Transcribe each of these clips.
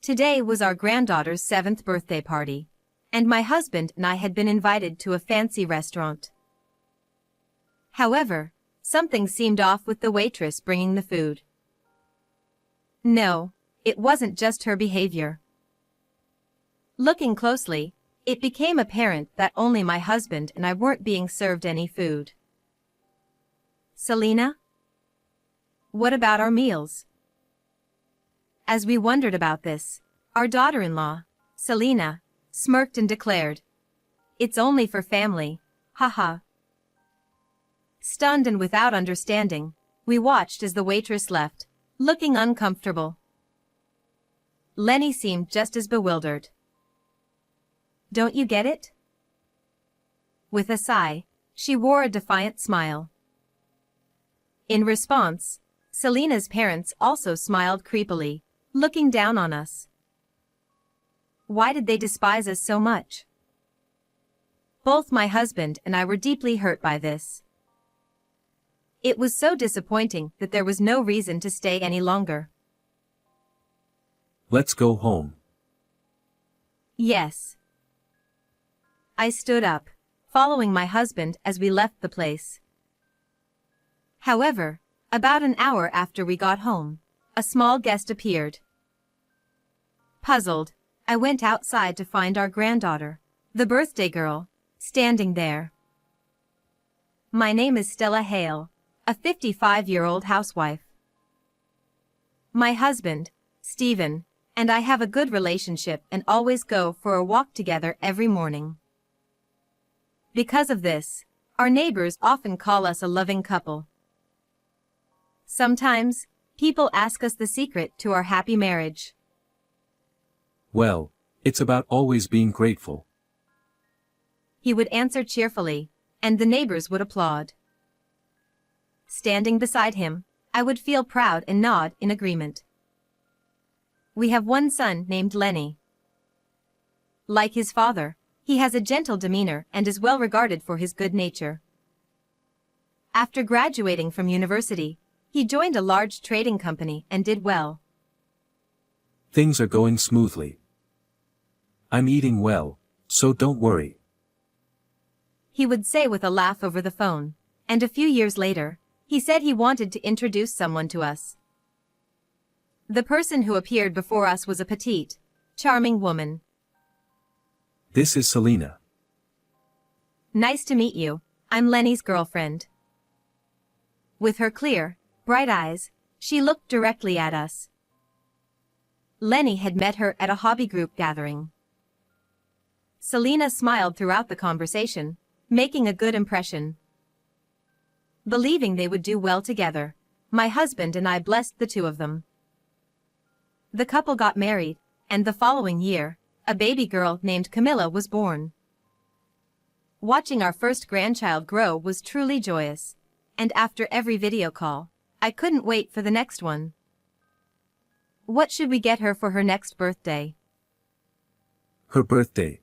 Today was our granddaughter's 7th birthday party, and my husband and I had been invited to a fancy restaurant. However, something seemed off with the waitress bringing the food. No, it wasn't just her behavior. Looking closely, it became apparent that only my husband and I weren't being served any food. Selena? What about our meals? As we wondered about this, our daughter-in-law, Selena, smirked and declared, "It's only for family, haha." Stunned and without understanding, we watched as the waitress left, looking uncomfortable. Lenny seemed just as bewildered. "Don't you get it?" With a sigh, she wore a defiant smile. In response, Selena's parents also smiled creepily, looking down on us. Why did they despise us so much? Both my husband and I were deeply hurt by this. It was so disappointing that there was no reason to stay any longer. Let's go home. Yes. I stood up, following my husband as we left the place. However, about an hour after we got home, a small guest appeared. Puzzled, I went outside to find our granddaughter, the birthday girl, standing there. My name is Stella Hale, a 55-year-old housewife. My husband, Stephen, and I have a good relationship and always go for a walk together every morning. Because of this, our neighbors often call us a loving couple. Sometimes, people ask us the secret to our happy marriage. Well, it's about always being grateful. He would answer cheerfully, and the neighbors would applaud. Standing beside him, I would feel proud and nod in agreement. We have one son named Lenny. Like his father, he has a gentle demeanor and is well regarded for his good nature. After graduating from university, he joined a large trading company and did well. Things are going smoothly. I'm eating well, so don't worry. He would say with a laugh over the phone, and a few years later, he said he wanted to introduce someone to us. The person who appeared before us was a petite, charming woman. This is Selena. Nice to meet you, I'm Lenny's girlfriend. With her clear, bright eyes, she looked directly at us. Lenny had met her at a hobby group gathering. Selena smiled throughout the conversation, making a good impression. Believing they would do well together, my husband and I blessed the two of them. The couple got married, and the following year, a baby girl named Camilla was born. Watching our first grandchild grow was truly joyous, and after every video call, I couldn't wait for the next one. What should we get her for her next birthday? Her birthday.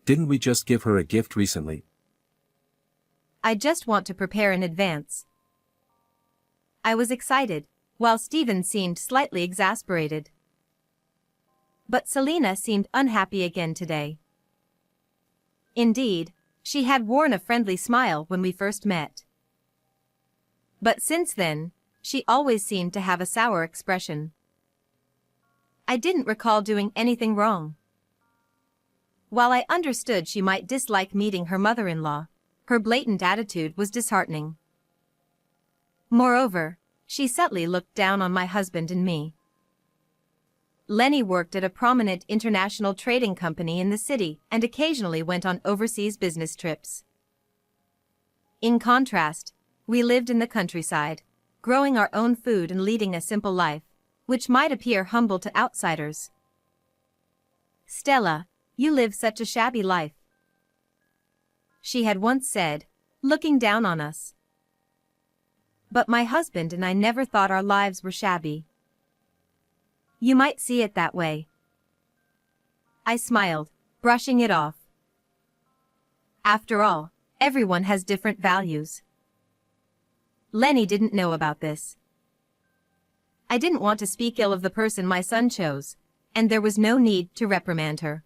Didn't we just give her a gift recently? I just want to prepare in advance. I was excited, while Stephen seemed slightly exasperated. But Selena seemed unhappy again today. Indeed, she had worn a friendly smile when we first met. But since then, she always seemed to have a sour expression. I didn't recall doing anything wrong. While I understood she might dislike meeting her mother-in-law, her blatant attitude was disheartening. Moreover, she subtly looked down on my husband and me. Lenny worked at a prominent international trading company in the city and occasionally went on overseas business trips. In contrast, we lived in the countryside, growing our own food and leading a simple life, which might appear humble to outsiders. "Stella, you live such a shabby life," she had once said, looking down on us. But my husband and I never thought our lives were shabby. You might see it that way. I smiled, brushing it off. After all, everyone has different values. Lenny didn't know about this. I didn't want to speak ill of the person my son chose, and there was no need to reprimand her.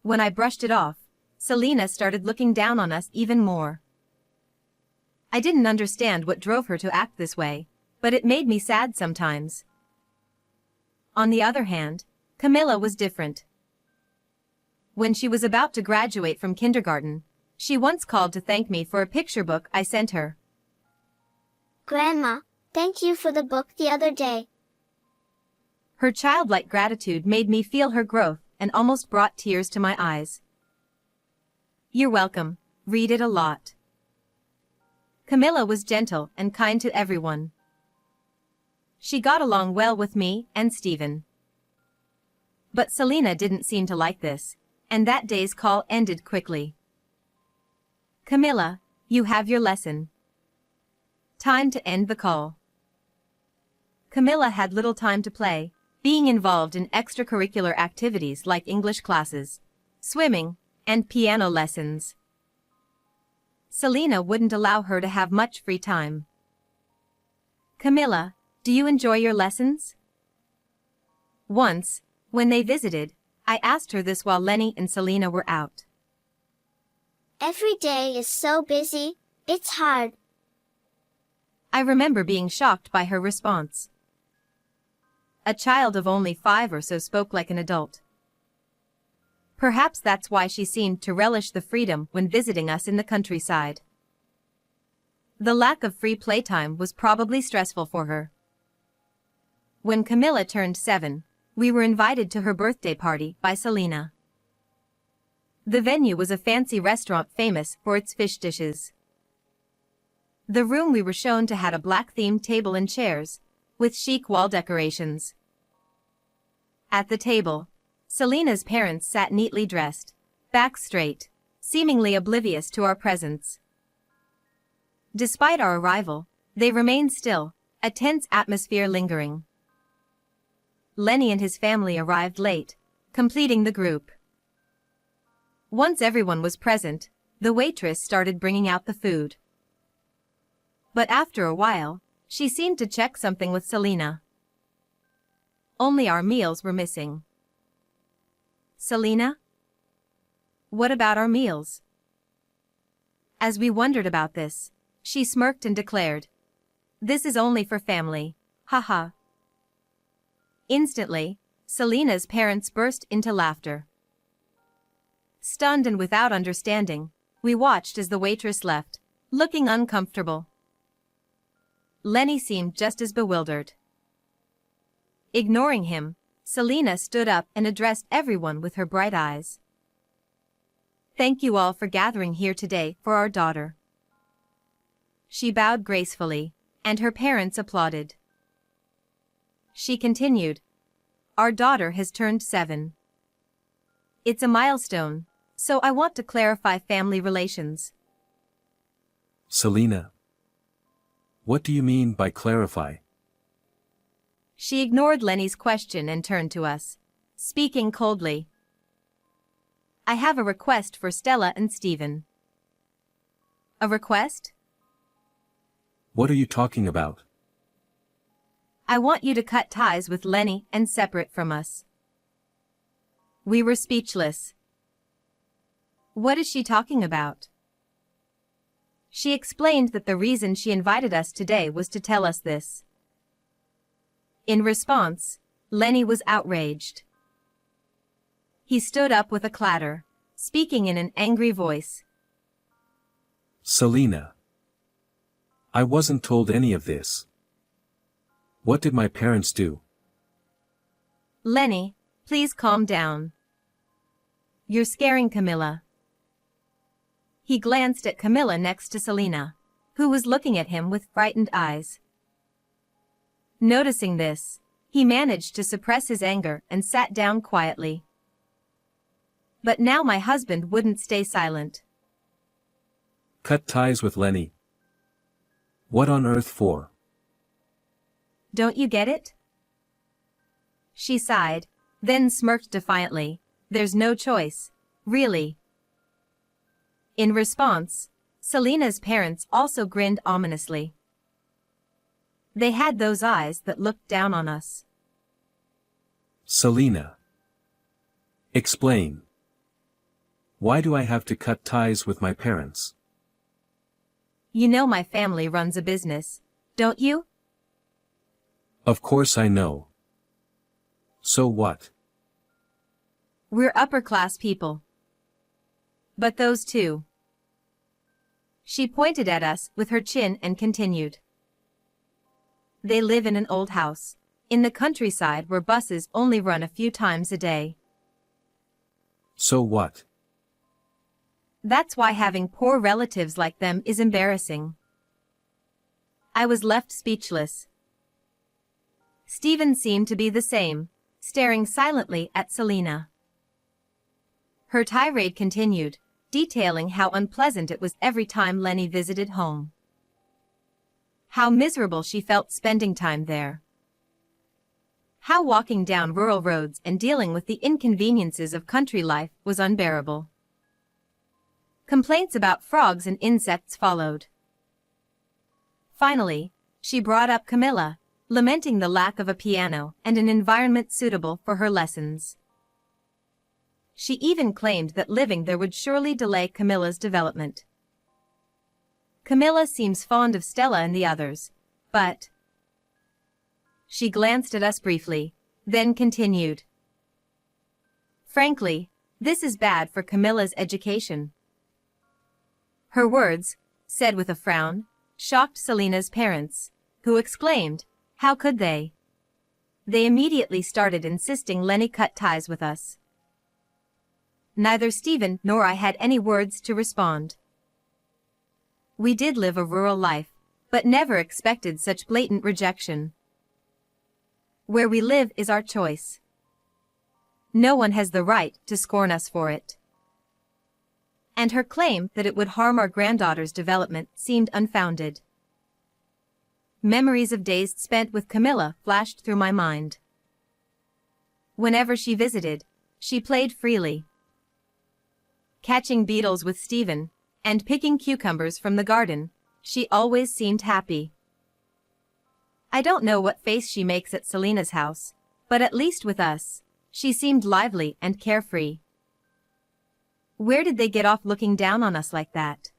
When I brushed it off, Selina started looking down on us even more. I didn't understand what drove her to act this way, but it made me sad sometimes. On the other hand, Camilla was different. When she was about to graduate from kindergarten, she once called to thank me for a picture book I sent her. Grandma, thank you for the book the other day. Her childlike gratitude made me feel her growth and almost brought tears to my eyes. You're welcome, read it a lot. Camilla was gentle and kind to everyone. She got along well with me and Stephen. But Selina didn't seem to like this, and that day's call ended quickly. Camilla, you have your lesson. Time to end the call. Camilla had little time to play, being involved in extracurricular activities like English classes, swimming, and piano lessons. Selina wouldn't allow her to have much free time. Camilla, do you enjoy your lessons? Once, when they visited, I asked her this while Lenny and Selina were out. Every day is so busy, it's hard. I remember being shocked by her response. A child of only 5 or so spoke like an adult. Perhaps that's why she seemed to relish the freedom when visiting us in the countryside. The lack of free playtime was probably stressful for her. When Camilla turned 7, we were invited to her birthday party by Selina. The venue was a fancy restaurant famous for its fish dishes. The room we were shown to had a black-themed table and chairs, with chic wall decorations. At the table, Selina's parents sat neatly dressed, backs straight, seemingly oblivious to our presence. Despite our arrival, they remained still, a tense atmosphere lingering. Lenny and his family arrived late, completing the group. Once everyone was present, the waitress started bringing out the food. But after a while, she seemed to check something with Selina. Only our meals were missing. Selina? What about our meals? As we wondered about this, she smirked and declared, "This is only for family, haha." Instantly, Selina's parents burst into laughter. Stunned and without understanding, we watched as the waitress left, looking uncomfortable. Lenny seemed just as bewildered. Ignoring him, Selina stood up and addressed everyone with her bright eyes. "Thank you all for gathering here today for our daughter." She bowed gracefully, and her parents applauded. She continued, "Our daughter has turned 7. It's a milestone, so I want to clarify family relations." Selina. What do you mean by clarify? She ignored Lenny's question and turned to us, speaking coldly. "I have a request for Stella and Stephen." "A request?" What are you talking about? "I want you to cut ties with Lenny and separate from us." We were speechless. What is she talking about? She explained that the reason she invited us today was to tell us this. In response, Lenny was outraged. He stood up with a clatter, speaking in an angry voice. Selina. I wasn't told any of this. What did my parents do? Lenny, please calm down. You're scaring Camilla. He glanced at Camilla next to Selina, who was looking at him with frightened eyes. Noticing this, he managed to suppress his anger and sat down quietly. But now my husband wouldn't stay silent. Cut ties with Lenny. What on earth for? Don't you get it? She sighed, then smirked defiantly. There's no choice, really. In response, Selina's parents also grinned ominously. They had those eyes that looked down on us. Selena. Explain. Why do I have to cut ties with my parents? You know my family runs a business, don't you? Of course I know. So what? We're upper-class people. But those two. She pointed at us with her chin and continued. They live in an old house, in the countryside where buses only run a few times a day. So what? That's why having poor relatives like them is embarrassing. I was left speechless. Stephen seemed to be the same, staring silently at Selena. Her tirade continued, detailing how unpleasant it was every time Lenny visited home. How miserable she felt spending time there. How walking down rural roads and dealing with the inconveniences of country life was unbearable. Complaints about frogs and insects followed. Finally, she brought up Camilla, lamenting the lack of a piano and an environment suitable for her lessons. She even claimed that living there would surely delay Camilla's development. Camilla seems fond of Stella and the others, but... She glanced at us briefly, then continued. Frankly, this is bad for Camilla's education. Her words, said with a frown, shocked Selena's parents, who exclaimed, "How could they?" They immediately started insisting Lenny cut ties with us. Neither Stephen nor I had any words to respond. We did live a rural life, but never expected such blatant rejection. Where we live is our choice. No one has the right to scorn us for it. And her claim that it would harm our granddaughter's development seemed unfounded. Memories of days spent with Camilla flashed through my mind. Whenever she visited, she played freely. Catching beetles with Stephen, and picking cucumbers from the garden, she always seemed happy. I don't know what face she makes at Selena's house, but at least with us, she seemed lively and carefree. Where did they get off looking down on us like that?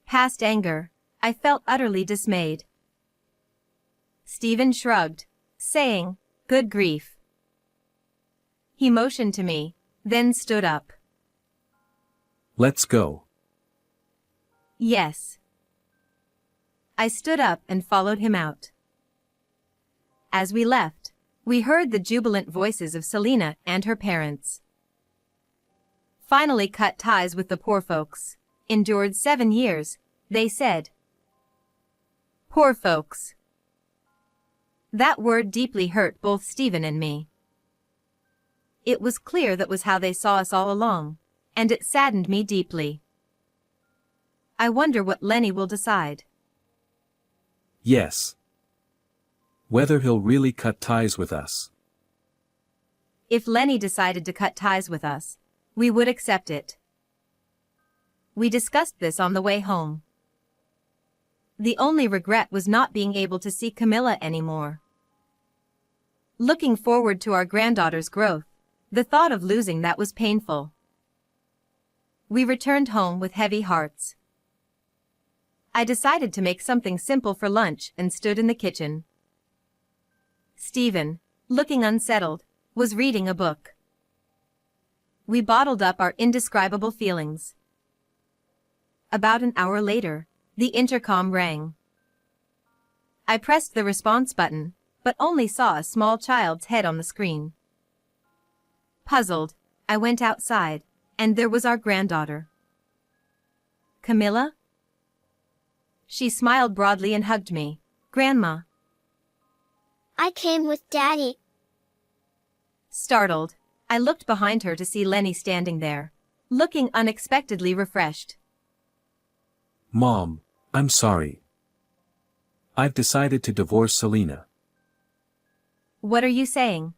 Past anger, I felt utterly dismayed. Stephen shrugged, saying, "Good grief." He motioned to me, then stood up. Let's go. Yes. I stood up and followed him out. As we left, we heard the jubilant voices of Selena and her parents. Finally cut ties with the poor folks. Endured 7 years, they said. Poor folks. That word deeply hurt both Stephen and me. It was clear that was how they saw us all along, and it saddened me deeply. I wonder what Lenny will decide. Yes. Whether he'll really cut ties with us. If Lenny decided to cut ties with us, we would accept it. We discussed this on the way home. The only regret was not being able to see Camilla anymore. Looking forward to our granddaughter's growth, the thought of losing that was painful. We returned home with heavy hearts. I decided to make something simple for lunch and stood in the kitchen. Stephen, looking unsettled, was reading a book. We bottled up our indescribable feelings. About an hour later, the intercom rang. I pressed the response button, but only saw a small child's head on the screen. Puzzled, I went outside, and there was our granddaughter. Camilla? She smiled broadly and hugged me. Grandma. I came with Daddy. Startled, I looked behind her to see Lenny standing there, looking unexpectedly refreshed. Mom, I'm sorry. I've decided to divorce Selena. What are you saying?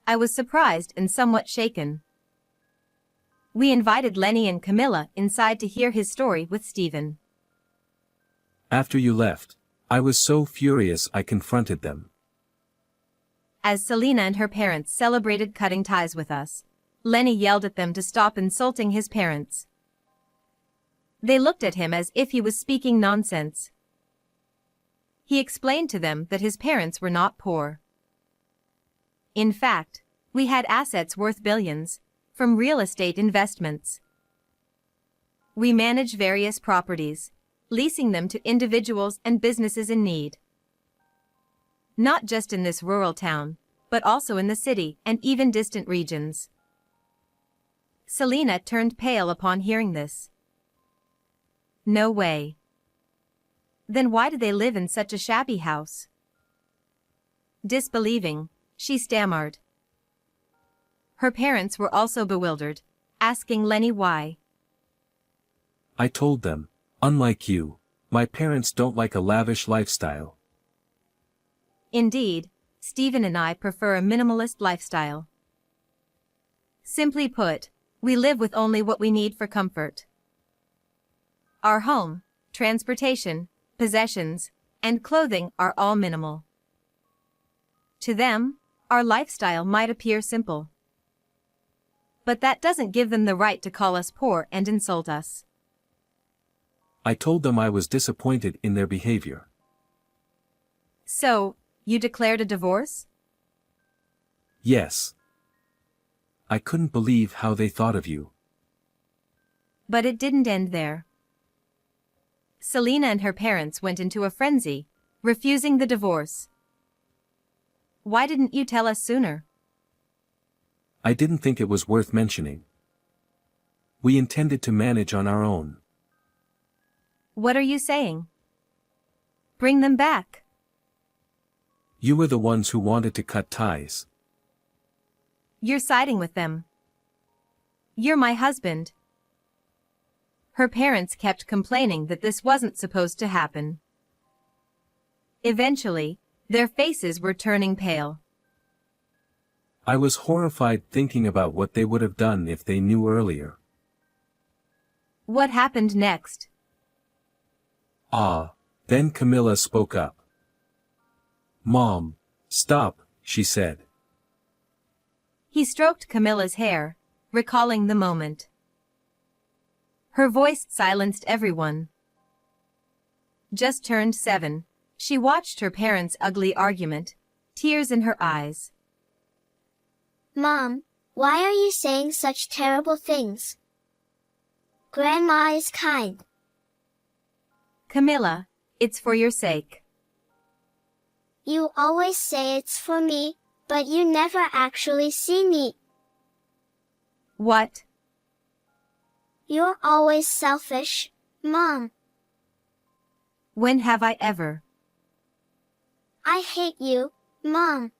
I was surprised and somewhat shaken. We invited Lenny and Camilla inside to hear his story with Stephen. After you left, I was so furious I confronted them. As Selena and her parents celebrated cutting ties with us, Lenny yelled at them to stop insulting his parents. They looked at him as if he was speaking nonsense. He explained to them that his parents were not poor. In fact, we had assets worth billions, from real estate investments. We manage various properties, leasing them to individuals and businesses in need. Not just in this rural town, but also in the city and even distant regions. Selena turned pale upon hearing this. No way. Then why do they live in such a shabby house? Disbelieving, she stammered. Her parents were also bewildered, asking Lenny why. I told them, unlike you, my parents don't like a lavish lifestyle. Indeed, Stephen and I prefer a minimalist lifestyle. Simply put, we live with only what we need for comfort. Our home, transportation, possessions, and clothing are all minimal. To them, our lifestyle might appear simple. But that doesn't give them the right to call us poor and insult us. I told them I was disappointed in their behavior. So, you declared a divorce? Yes. I couldn't believe how they thought of you. But it didn't end there. Selena and her parents went into a frenzy, refusing the divorce. Why didn't you tell us sooner? I didn't think it was worth mentioning. We intended to manage on our own. What are you saying? Bring them back. You were the ones who wanted to cut ties. You're siding with them. You're my husband. Her parents kept complaining that this wasn't supposed to happen. Eventually, their faces were turning pale. I was horrified thinking about what they would have done if they knew earlier. What happened next? Then Camilla spoke up. Mom, stop, she said. He stroked Camilla's hair, recalling the moment. Her voice silenced everyone. Just turned 7, she watched her parents' ugly argument, tears in her eyes. Mom, why are you saying such terrible things? Grandma is kind. Camilla, it's for your sake. You always say it's for me, but you never actually see me. What? You're always selfish, Mom. When have I ever? I hate you, Mom.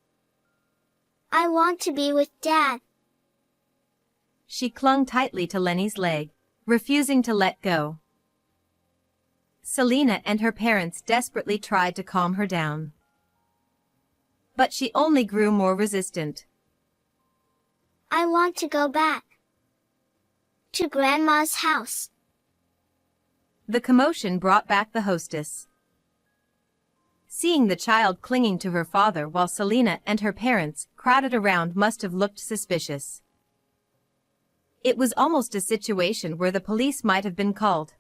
I want to be with Dad. She clung tightly to Lenny's leg, refusing to let go. Selena and her parents desperately tried to calm her down. But she only grew more resistant. I want to go back to Grandma's house. The commotion brought back the hostess. Seeing the child clinging to her father while Selena and her parents crowded around must have looked suspicious. It was almost a situation where the police might have been called.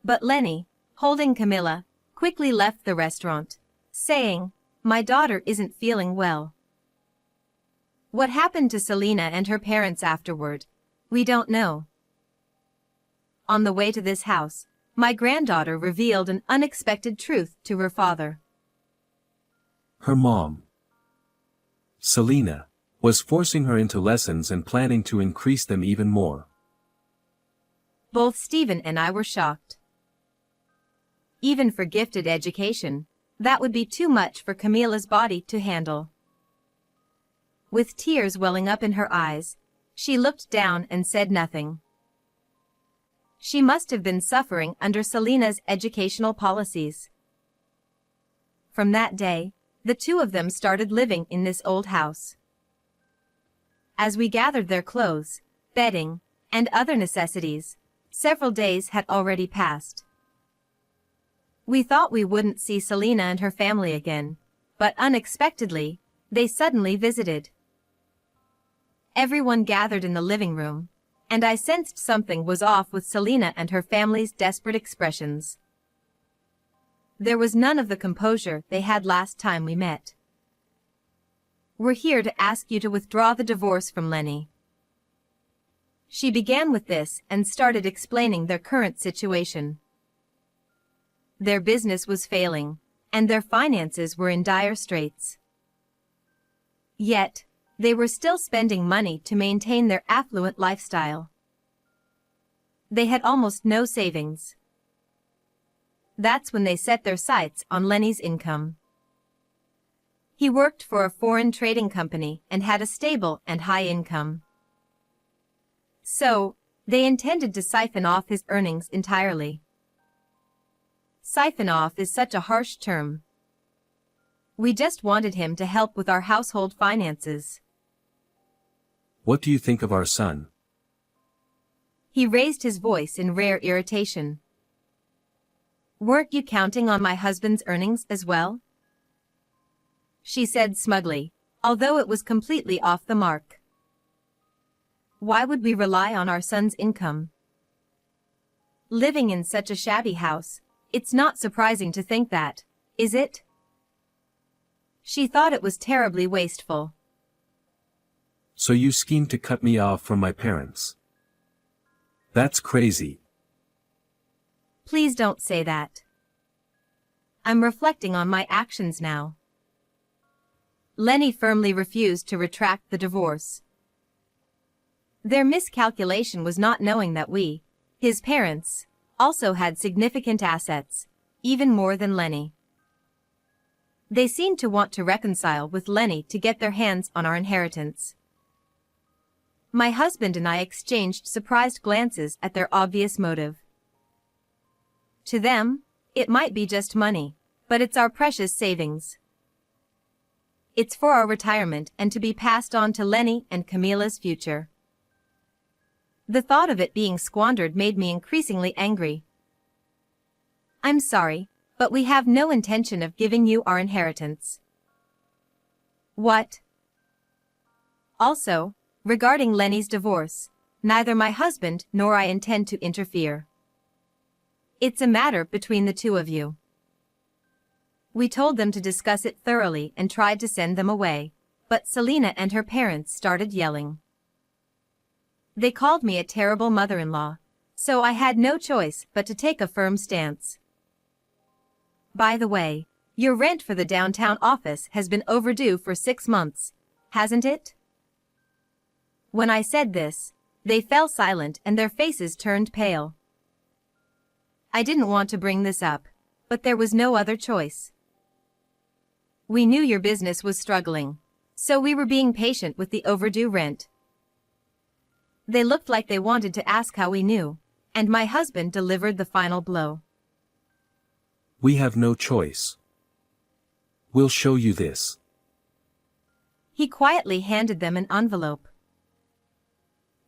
But Lenny, holding Camilla, quickly left the restaurant, saying, "My daughter isn't feeling well." What happened to Selena and her parents afterward, we don't know. On the way to this house, my granddaughter revealed an unexpected truth to her father. Her mom, Selena, was forcing her into lessons and planning to increase them even more. Both Stephen and I were shocked. Even for gifted education, that would be too much for Camilla's body to handle. With tears welling up in her eyes, she looked down and said nothing. She must have been suffering under Selena's educational policies. From that day, the two of them started living in this old house. As we gathered their clothes, bedding, and other necessities, several days had already passed. We thought we wouldn't see Selena and her family again, but unexpectedly, they suddenly visited. Everyone gathered in the living room, and I sensed something was off with Selina and her family's desperate expressions. There was none of the composure they had last time we met. "We're here to ask you to withdraw the divorce from Lenny." She began with this and started explaining their current situation. Their business was failing, and their finances were in dire straits. Yet, they were still spending money to maintain their affluent lifestyle. They had almost no savings. That's when they set their sights on Lenny's income. He worked for a foreign trading company and had a stable and high income. So, they intended to siphon off his earnings entirely. Siphon off is such a harsh term. We just wanted him to help with our household finances. What do you think of our son? He raised his voice in rare irritation. "Weren't you counting on my husband's earnings as well?" she said smugly, although it was completely off the mark. "Why would we rely on our son's income? Living in such a shabby house, it's not surprising to think that, is it?" She thought it was terribly wasteful. "So you schemed to cut me off from my parents? That's crazy." "Please don't say that. I'm reflecting on my actions now." Lenny firmly refused to retract the divorce. Their miscalculation was not knowing that we, his parents, also had significant assets, even more than Lenny. They seemed to want to reconcile with Lenny to get their hands on our inheritance. My husband and I exchanged surprised glances at their obvious motive. To them, it might be just money, but it's our precious savings. It's for our retirement and to be passed on to Lenny and Camila's future. The thought of it being squandered made me increasingly angry. "I'm sorry, but we have no intention of giving you our inheritance." "What?" "Also, regarding Lenny's divorce, neither my husband nor I intend to interfere. It's a matter between the two of you." We told them to discuss it thoroughly and tried to send them away, but Selina and her parents started yelling. They called me a terrible mother-in-law, so I had no choice but to take a firm stance. "By the way, your rent for the downtown office has been overdue for 6 months, hasn't it?" When I said this, they fell silent and their faces turned pale. I didn't want to bring this up, but there was no other choice. We knew your business was struggling, so we were being patient with the overdue rent. They looked like they wanted to ask how we knew, and my husband delivered the final blow. "We have no choice. We'll show you this." He quietly handed them an envelope.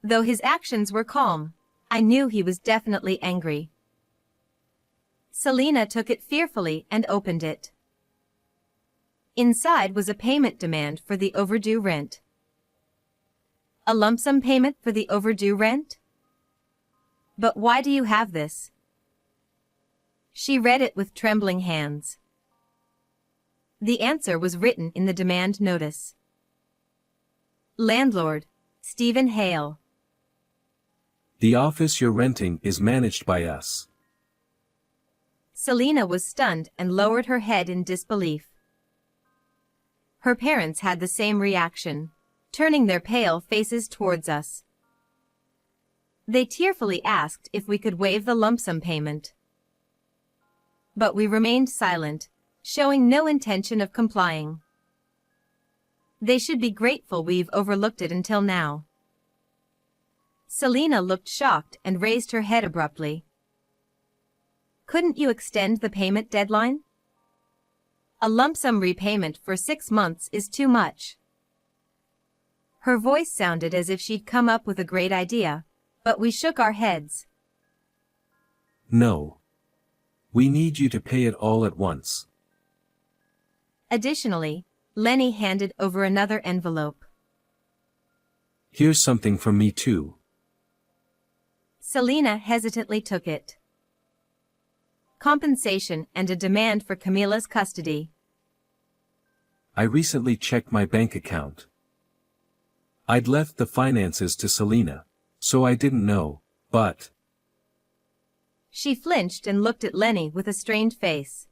Though his actions were calm, I knew he was definitely angry. Selina took it fearfully and opened it. Inside was a payment demand for the overdue rent. "A lump sum payment for the overdue rent? But why do you have this?" She read it with trembling hands. The answer was written in the demand notice. "Landlord, Stephen Hale." "The office you're renting is managed by us." Selina was stunned and lowered her head in disbelief. Her parents had the same reaction, turning their pale faces towards us. They tearfully asked if we could waive the lump sum payment. But we remained silent, showing no intention of complying. They should be grateful we've overlooked it until now. Selina looked shocked and raised her head abruptly. "Couldn't you extend the payment deadline? A lump sum repayment for 6 months is too much." Her voice sounded as if she'd come up with a great idea, but we shook our heads. "No. We need you to pay it all at once." Additionally, Lenny handed over another envelope. Here's something from me too. Selena hesitantly took it. Compensation and a demand for Camila's custody. I recently checked my bank account. I'd left the finances to Selena, so I didn't know, but... She flinched and looked at Lenny with a strained face.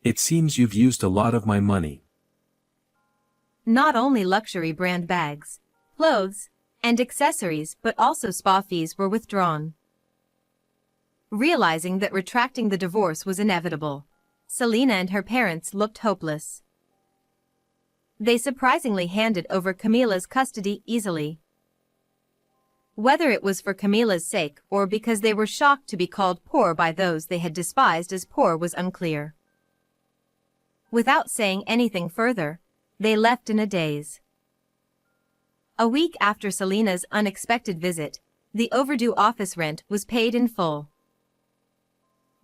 It seems you've used a lot of my money. Not only luxury brand bags, clothes, and accessories but also spa fees were withdrawn. Realizing that retracting the divorce was inevitable, Selena and her parents looked hopeless. They surprisingly handed over Camila's custody easily. Whether it was for Camila's sake or because they were shocked to be called poor by those they had despised as poor was unclear. Without saying anything further, they left in a daze. A week after Selena's unexpected visit, the overdue office rent was paid in full.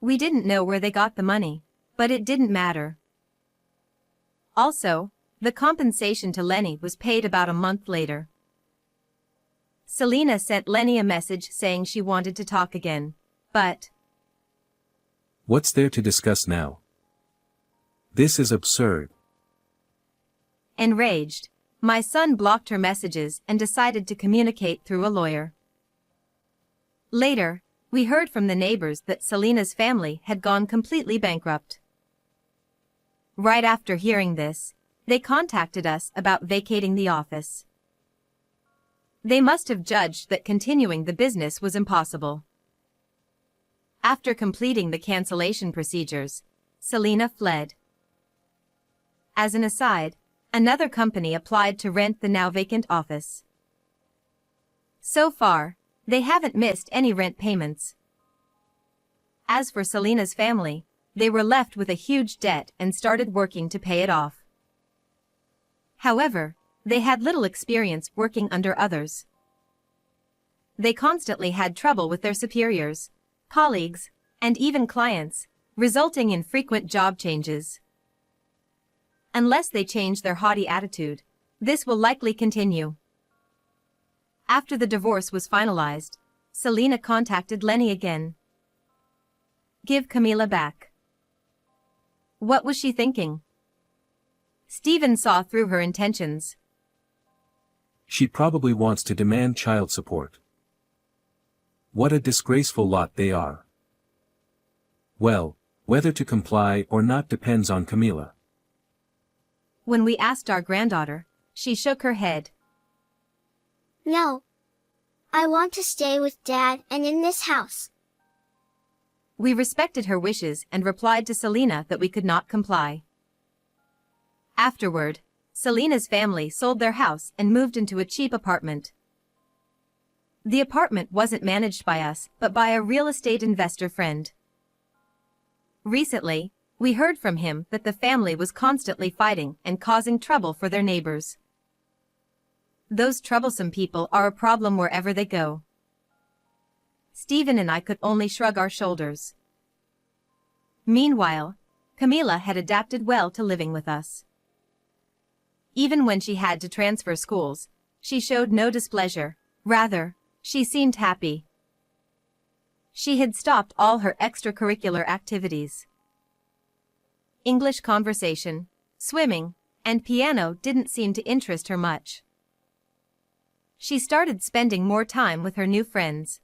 We didn't know where they got the money, but it didn't matter. Also, the compensation to Lenny was paid about a month later. Selena sent Lenny a message saying she wanted to talk again, but... What's there to discuss now? This is absurd. Enraged, my son blocked her messages and decided to communicate through a lawyer. Later, we heard from the neighbors that Selena's family had gone completely bankrupt. Right after hearing this, they contacted us about vacating the office. They must have judged that continuing the business was impossible. After completing the cancellation procedures, Selena fled. As an aside, another company applied to rent the now vacant office. So far, they haven't missed any rent payments. As for Selena's family, they were left with a huge debt and started working to pay it off. However, they had little experience working under others. They constantly had trouble with their superiors, colleagues, and even clients, resulting in frequent job changes. Unless they change their haughty attitude, this will likely continue. After the divorce was finalized, Selena contacted Lenny again. Give Camila back. What was she thinking? Stephen saw through her intentions. She probably wants to demand child support. What a disgraceful lot they are. Well, whether to comply or not depends on Camila. When we asked our granddaughter, she shook her head. No. I want to stay with Dad and in this house. We respected her wishes and replied to Selena that we could not comply. Afterward, Selena's family sold their house and moved into a cheap apartment. The apartment wasn't managed by us but by a real estate investor friend. Recently, we heard from him that the family was constantly fighting and causing trouble for their neighbors. Those troublesome people are a problem wherever they go. Stephen and I could only shrug our shoulders. Meanwhile, Camila had adapted well to living with us. Even when she had to transfer schools, she showed no displeasure, rather, she seemed happy. She had stopped all her extracurricular activities. English conversation, swimming, and piano didn't seem to interest her much. She started spending more time with her new friends.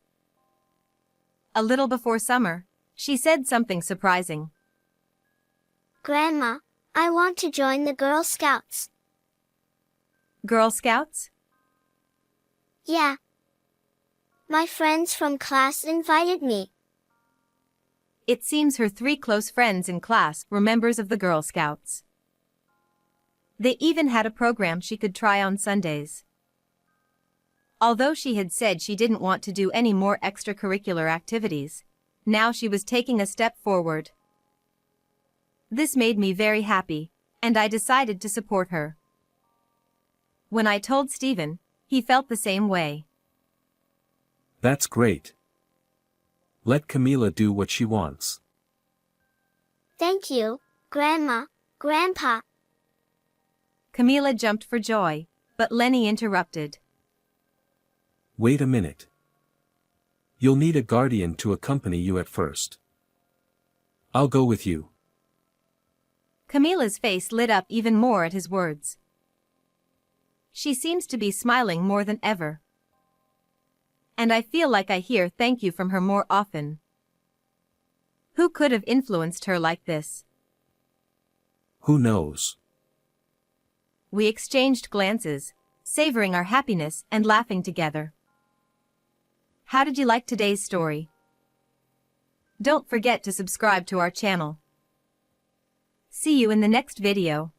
A little before summer, she said something surprising. Grandma, I want to join the Girl Scouts. Girl Scouts? Yeah. My friends from class invited me. It seems her 3 close friends in class were members of the Girl Scouts. They even had a program she could try on Sundays. Although she had said she didn't want to do any more extracurricular activities, now she was taking a step forward. This made me very happy, and I decided to support her. When I told Stephen, he felt the same way. That's great. Let Camila do what she wants. Thank you, Grandma, Grandpa. Camila jumped for joy, but Lenny interrupted. Wait a minute. You'll need a guardian to accompany you at first. I'll go with you. Camila's face lit up even more at his words. She seems to be smiling more than ever. And I feel like I hear thank you from her more often. Who could have influenced her like this? Who knows? We exchanged glances, savoring our happiness and laughing together. How did you like today's story? Don't forget to subscribe to our channel. See you in the next video.